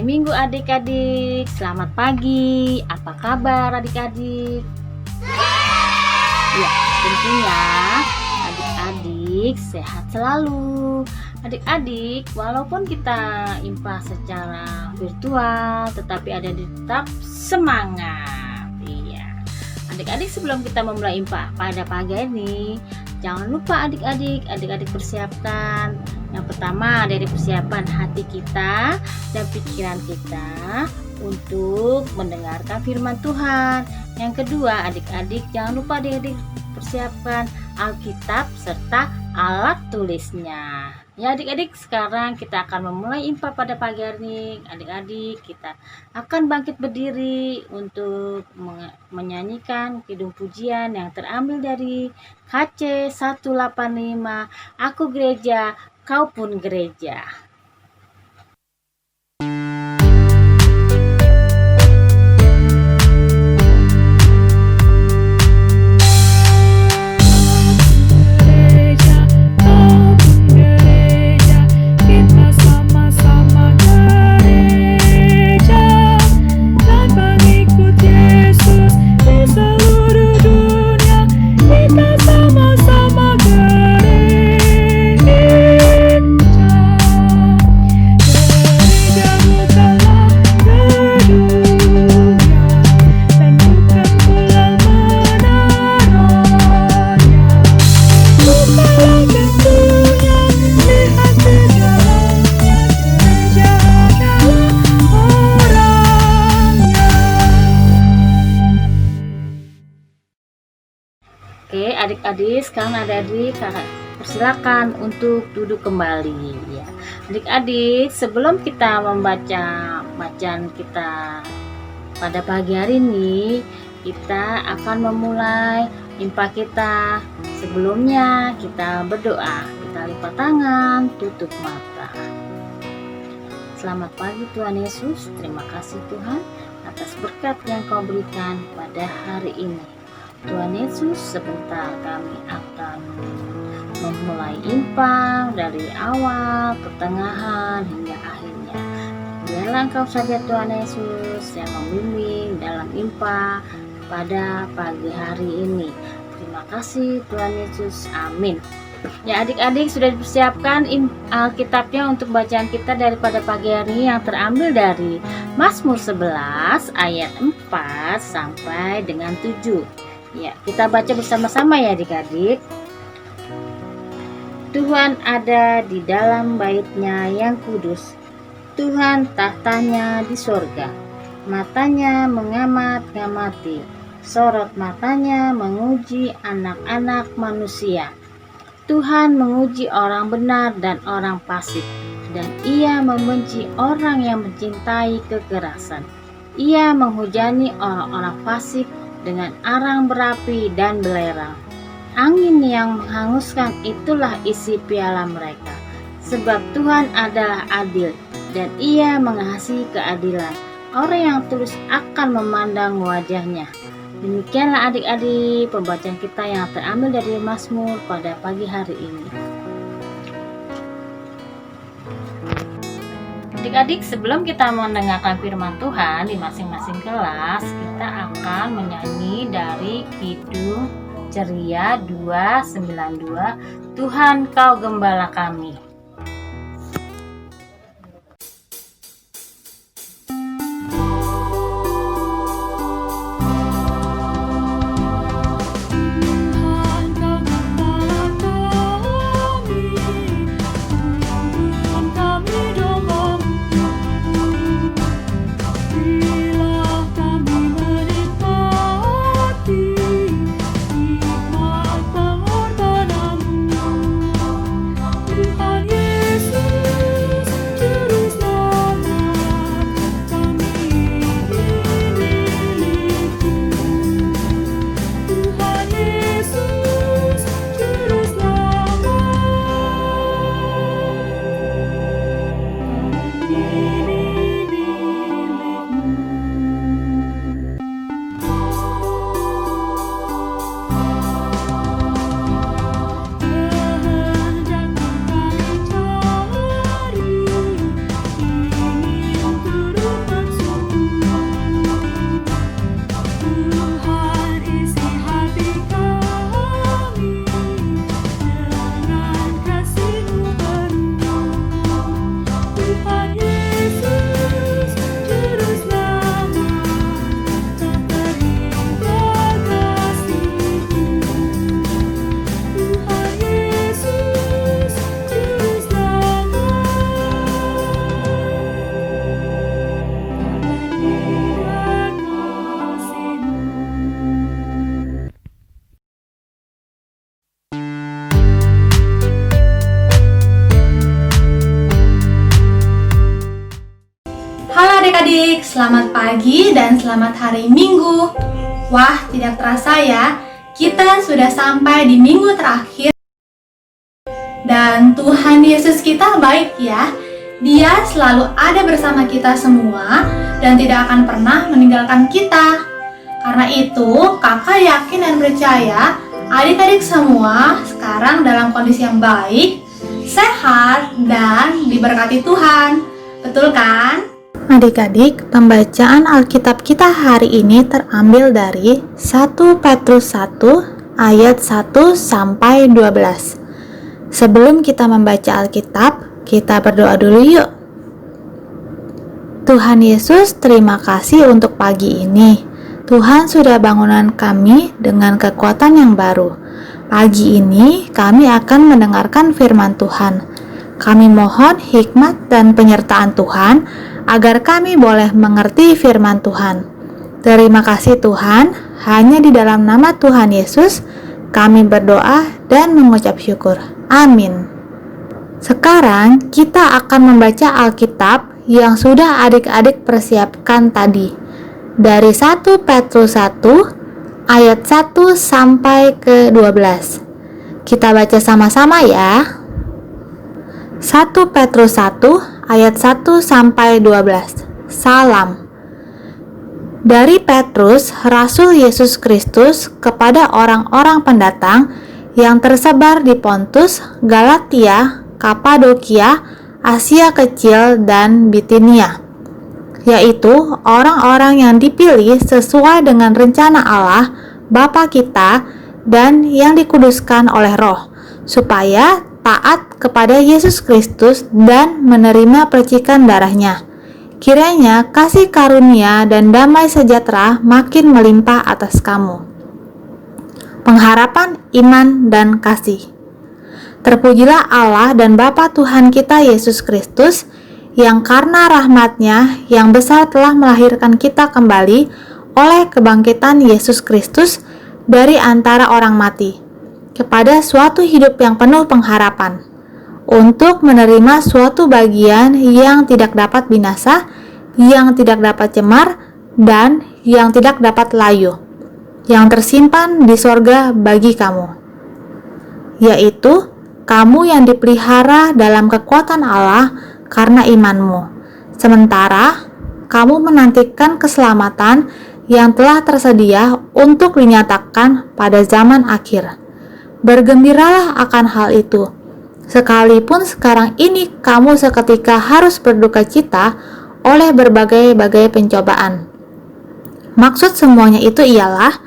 Minggu adik-adik. Selamat pagi. Apa kabar adik-adik? Ya, tentunya adik-adik sehat selalu. Adik-adik, walaupun kita IMPA secara virtual, tetapi tetap semangat. Iya. Adik-adik, sebelum kita memulai IMPA pada pagi ini, jangan lupa adik-adik persiapkan. Yang pertama dari persiapan hati kita dan pikiran kita untuk mendengarkan firman Tuhan. Yang kedua, adik-adik jangan lupa adik-adik persiapkan Alkitab serta alat tulisnya. Ya adik-adik, sekarang kita akan memulai IMPA pada pagi hari ini. Adik-adik, kita akan bangkit berdiri untuk menyanyikan kidung pujian yang terambil dari KC 185, Aku Gereja, Kau Pun Gereja. Oke, adik-adik, sekarang adik-adik persilakan untuk duduk kembali ya. Adik-adik, sebelum kita membaca bacaan kita pada pagi hari ini, kita akan memulai IMPA kita. Sebelumnya kita berdoa, kita lipat tangan, tutup mata. Selamat pagi Tuhan Yesus, terima kasih Tuhan atas berkat yang Kau berikan pada hari ini. Tuhan Yesus, sebentar kami akan memulai IMPA dari awal, pertengahan, hingga akhirnya. Biarlah Engkau saja Tuhan Yesus yang membimbing dalam IMPA pada pagi hari ini. Terima kasih Tuhan Yesus, amin. Ya adik-adik, sudah dipersiapkan Alkitabnya untuk bacaan kita daripada pagi hari ini yang terambil dari Mazmur 11 ayat 4 sampai dengan 7. Ya, kita baca bersama-sama ya adik-adik. Tuhan ada di dalam bait-Nya yang kudus. Tuhan tahtanya di sorga. Matanya mengamat-ngamati. Sorot matanya menguji anak-anak manusia. Tuhan menguji orang benar dan orang fasik, dan Ia membenci orang yang mencintai kekerasan. Ia menghujani orang-orang fasik dengan arang berapi dan belerang. Angin yang menghanguskan itulah isi piala mereka. Sebab Tuhan adalah adil dan Ia mengasihi keadilan. Orang yang tulus akan memandang wajah-Nya. Demikianlah adik-adik pembacaan kita yang terambil dari Mazmur pada pagi hari ini. Adik-adik, sebelum kita mendengarkan firman Tuhan di masing-masing kelas, kita akan menyanyi dari Kidung Ceria 292, Tuhan Kau Gembala Kami. Tuhan selamat pagi dan selamat hari Minggu. Wah, tidak terasa ya, kita sudah sampai di minggu terakhir. Dan Tuhan Yesus kita baik ya. Dia selalu ada bersama kita semua dan tidak akan pernah meninggalkan kita. Karena itu, kakak yakin dan percaya adik-adik semua sekarang dalam kondisi yang baik, sehat, dan diberkati Tuhan. Betul kan? Adik-adik, pembacaan Alkitab kita hari ini terambil dari 1 Petrus 1 ayat 1 sampai 12. Sebelum kita membaca Alkitab, kita berdoa dulu yuk. Tuhan Yesus, terima kasih untuk pagi ini. Tuhan sudah bangunan kami dengan kekuatan yang baru. Pagi ini kami akan mendengarkan firman Tuhan. Kami mohon hikmat dan penyertaan Tuhan agar kami boleh mengerti firman Tuhan. Terima kasih Tuhan, hanya di dalam nama Tuhan Yesus kami berdoa dan mengucap syukur. Amin. Sekarang kita akan membaca Alkitab yang sudah adik-adik persiapkan tadi. Dari 1 Petrus 1 ayat 1 sampai ke 12. Kita baca sama-sama ya. 1 Petrus 1 ayat 1 sampai 12. Salam. Dari Petrus, Rasul Yesus Kristus, kepada orang-orang pendatang yang tersebar di Pontus, Galatia, Kapadokia, Asia Kecil, dan Bitinia, yaitu orang-orang yang dipilih sesuai dengan rencana Allah, Bapa kita, dan yang dikuduskan oleh Roh, supaya taat kepada Yesus Kristus dan menerima percikan darahnya. Kiranya kasih karunia dan damai sejahtera makin melimpah atas kamu. Pengharapan iman dan kasih. Terpujilah Allah dan Bapa Tuhan kita Yesus Kristus, yang karena rahmat-Nya yang besar telah melahirkan kita kembali oleh kebangkitan Yesus Kristus dari antara orang mati, kepada suatu hidup yang penuh pengharapan, untuk menerima suatu bagian yang tidak dapat binasa, yang tidak dapat cemar, dan yang tidak dapat layu, yang tersimpan di sorga bagi kamu, yaitu kamu yang dipelihara dalam kekuatan Allah karena imanmu, sementara kamu menantikan keselamatan yang telah tersedia untuk dinyatakan pada zaman akhir. Bergembiralah akan hal itu, sekalipun sekarang ini kamu seketika harus berduka cita oleh berbagai-bagai pencobaan. Maksud semuanya itu ialah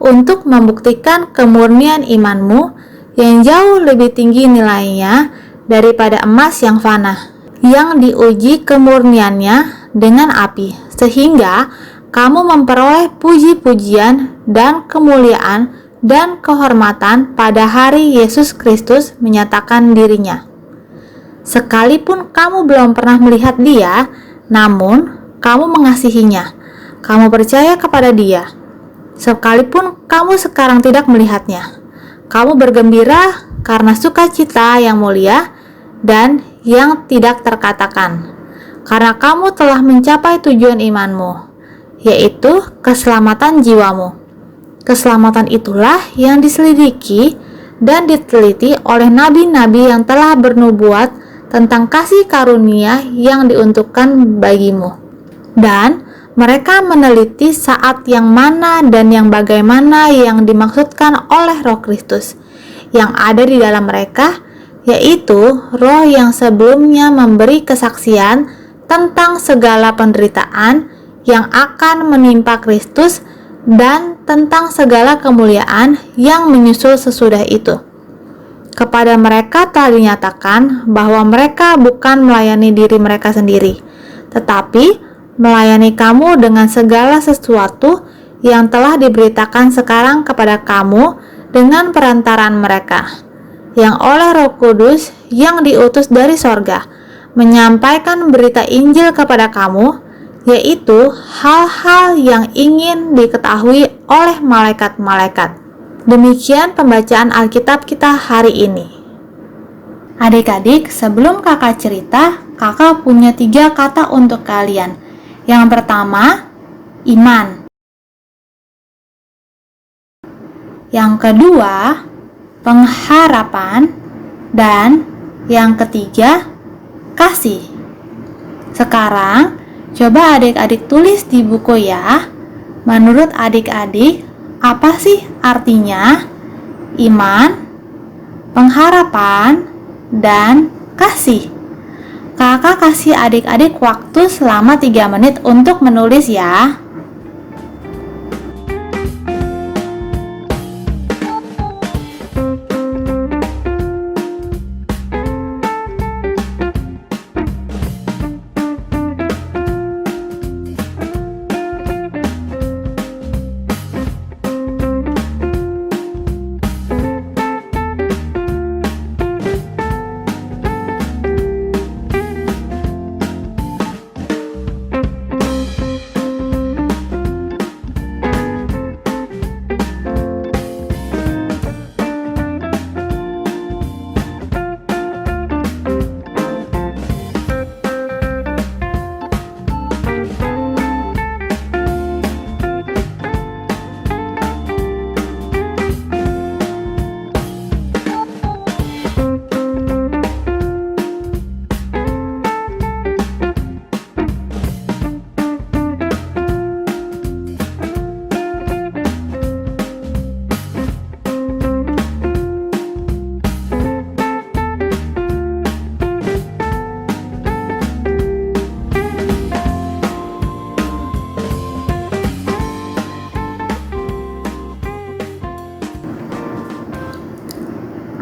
untuk membuktikan kemurnian imanmu yang jauh lebih tinggi nilainya daripada emas yang fana, yang diuji kemurniannya dengan api, sehingga kamu memperoleh puji-pujian dan kemuliaan dan kehormatan pada hari Yesus Kristus menyatakan dirinya. Sekalipun kamu belum pernah melihat Dia, namun kamu mengasihinya, kamu percaya kepada Dia. Sekalipun kamu sekarang tidak melihatnya, kamu bergembira karena sukacita yang mulia dan yang tidak terkatakan, karena kamu telah mencapai tujuan imanmu, yaitu keselamatan jiwamu. Keselamatan itulah yang diselidiki dan diteliti oleh nabi-nabi yang telah bernubuat tentang kasih karunia yang diuntukkan bagimu. Dan mereka meneliti saat yang mana dan yang bagaimana yang dimaksudkan oleh Roh Kristus yang ada di dalam mereka, yaitu Roh yang sebelumnya memberi kesaksian tentang segala penderitaan yang akan menimpa Kristus dan tentang segala kemuliaan yang menyusul sesudah itu. Kepada mereka telah dinyatakan bahwa mereka bukan melayani diri mereka sendiri, tetapi melayani kamu dengan segala sesuatu yang telah diberitakan sekarang kepada kamu dengan perantaraan mereka, yang oleh Roh Kudus yang diutus dari sorga, menyampaikan berita Injil kepada kamu, yaitu hal-hal yang ingin diketahui oleh malaikat-malaikat. Demikian pembacaan Alkitab kita hari ini. Adik-adik, sebelum kakak cerita, kakak punya 3 kata untuk kalian. Yang pertama, iman. Yang kedua, pengharapan. Dan yang ketiga, kasih. Sekarang, coba adik-adik tulis di buku ya. Menurut adik-adik, apa sih artinya iman, pengharapan, dan kasih? Kakak kasih adik-adik waktu selama 3 menit untuk menulis ya.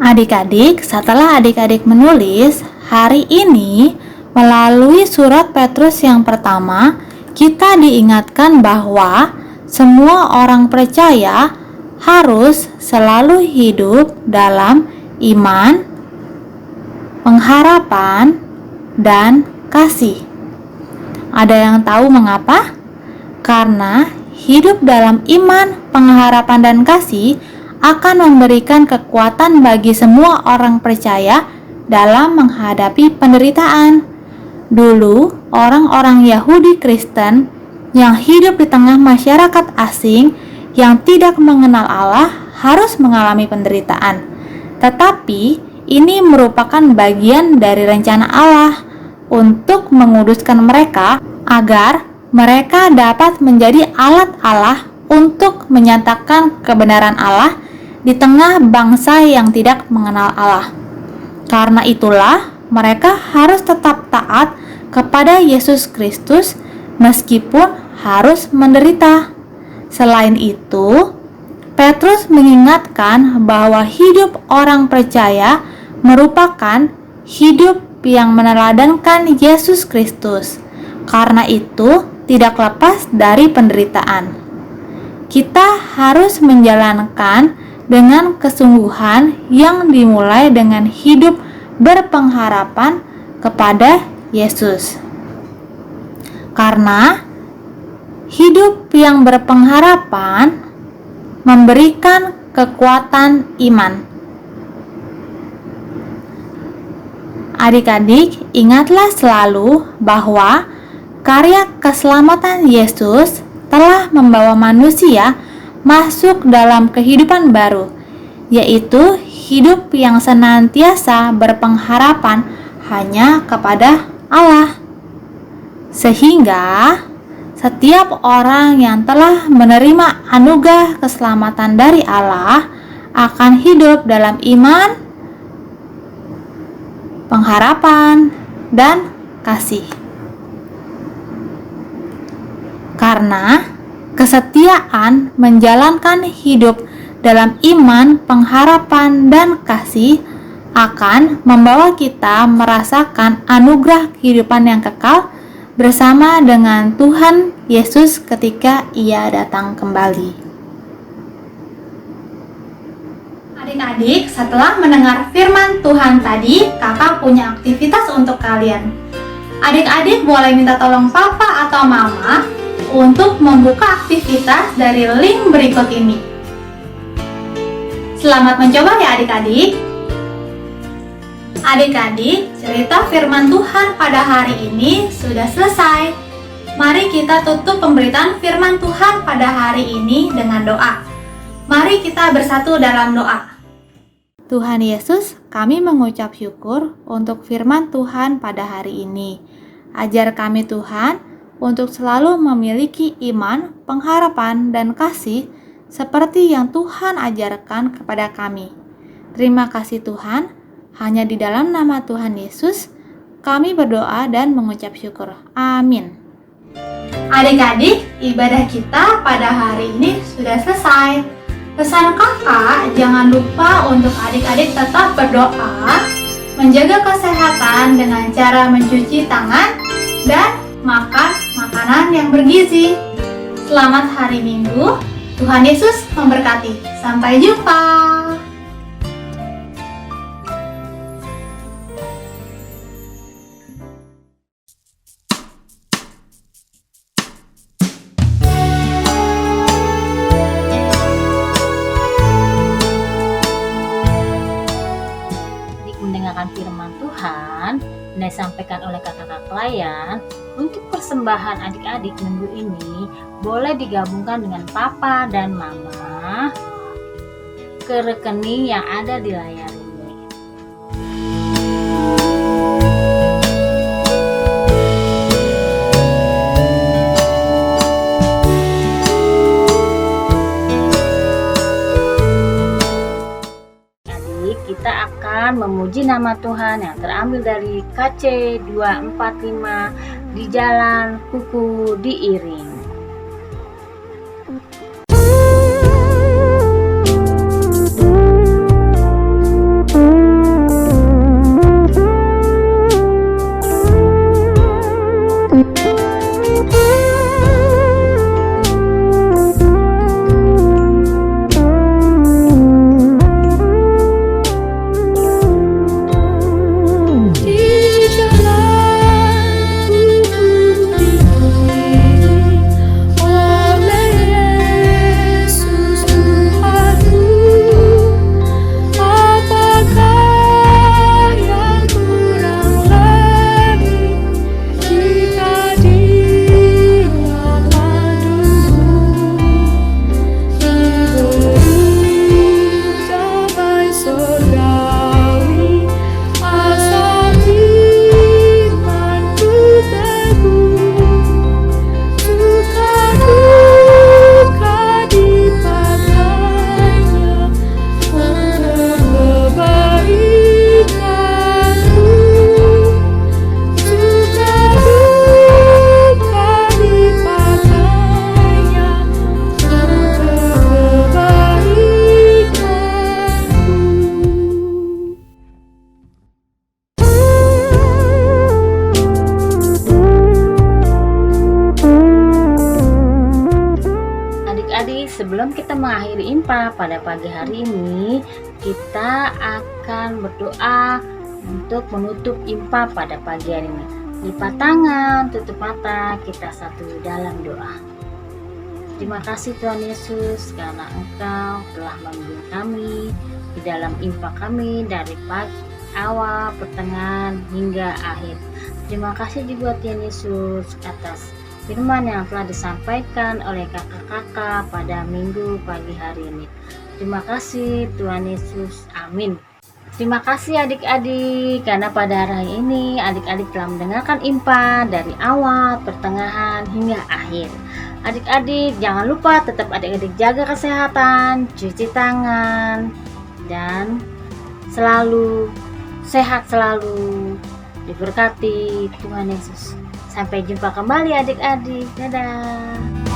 Adik-adik, setelah adik-adik menulis, hari ini melalui surat Petrus yang pertama, kita diingatkan bahwa semua orang percaya harus selalu hidup dalam iman, pengharapan, dan kasih. Ada yang tahu mengapa? Karena hidup dalam iman, pengharapan, dan kasih akan memberikan kekuatan bagi semua orang percaya dalam menghadapi penderitaan. Dulu, orang-orang Yahudi Kristen yang hidup di tengah masyarakat asing yang tidak mengenal Allah harus mengalami penderitaan. Tetapi, ini merupakan bagian dari rencana Allah untuk menguduskan mereka agar mereka dapat menjadi alat Allah untuk menyatakan kebenaran Allah di tengah bangsa yang tidak mengenal Allah. Karena itulah mereka harus tetap taat kepada Yesus Kristus meskipun harus menderita. Selain itu, Petrus mengingatkan bahwa hidup orang percaya merupakan hidup yang meneladankan Yesus Kristus. Karena itu, tidak lepas dari penderitaan. Kita harus menjalankan dengan kesungguhan yang dimulai dengan hidup berpengharapan kepada Yesus. Karena hidup yang berpengharapan memberikan kekuatan iman. Adik-adik, ingatlah selalu bahwa karya keselamatan Yesus telah membawa manusia masuk dalam kehidupan baru, yaitu hidup yang senantiasa berpengharapan hanya kepada Allah. Sehingga setiap orang yang telah menerima anugerah keselamatan dari Allah akan hidup dalam iman, pengharapan, dan kasih. Karena kesetiaan menjalankan hidup dalam iman, pengharapan, dan kasih akan membawa kita merasakan anugerah kehidupan yang kekal bersama dengan Tuhan Yesus ketika Ia datang kembali. Adik-adik, setelah mendengar firman Tuhan tadi, kakak punya aktivitas untuk kalian. Adik-adik boleh minta tolong papa atau mama untuk membuka aktivitas dari link berikut ini. Selamat mencoba ya adik-adik. Adik-adik, cerita firman Tuhan pada hari ini sudah selesai. Mari kita tutup pemberitaan firman Tuhan pada hari ini dengan doa. Mari kita bersatu dalam doa. Tuhan Yesus, kami mengucap syukur untuk firman Tuhan pada hari ini. Ajar kami Tuhan untuk selalu memiliki iman, pengharapan, dan kasih seperti yang Tuhan ajarkan kepada kami. Terima kasih Tuhan, hanya di dalam nama Tuhan Yesus kami berdoa dan mengucap syukur. Amin. Adik-adik, ibadah kita pada hari ini sudah selesai. Pesan kakak, jangan lupa untuk adik-adik tetap berdoa, menjaga kesehatan dengan cara mencuci tangan, dan makan makanan yang bergizi. Selamat hari Minggu, Tuhan Yesus memberkati. Sampai jumpa. Mendengarkan firman Tuhan yang disampaikan oleh kakak-kakak pelayan, untuk persembahan adik-adik minggu ini boleh digabungkan dengan papa dan mama ke rekening yang ada di layar ini. Kita akan memuji nama Tuhan yang terambil dari KC 245 di Jalan Kuku Diiring. Sebelum kita mengakhiri IMPA pada pagi hari ini, kita akan berdoa untuk menutup IMPA pada pagi hari ini. Lipat tangan, tutup mata, kita satu dalam doa. Terima kasih Tuhan Yesus karena Engkau telah membimbing kami di dalam IMPA kami dari pagi awal, pertengahan hingga akhir. Terima kasih juga Tuhan Yesus atas firman yang telah disampaikan oleh kakak-kakak pada minggu pagi hari ini. Terima kasih Tuhan Yesus. Amin. Terima kasih adik-adik karena pada hari ini adik-adik telah mendengarkan IMPA dari awal, pertengahan hingga akhir. Adik-adik jangan lupa tetap adik-adik jaga kesehatan, cuci tangan, dan selalu sehat selalu. Diberkati Tuhan Yesus. Sampai jumpa kembali adik-adik. Dadah.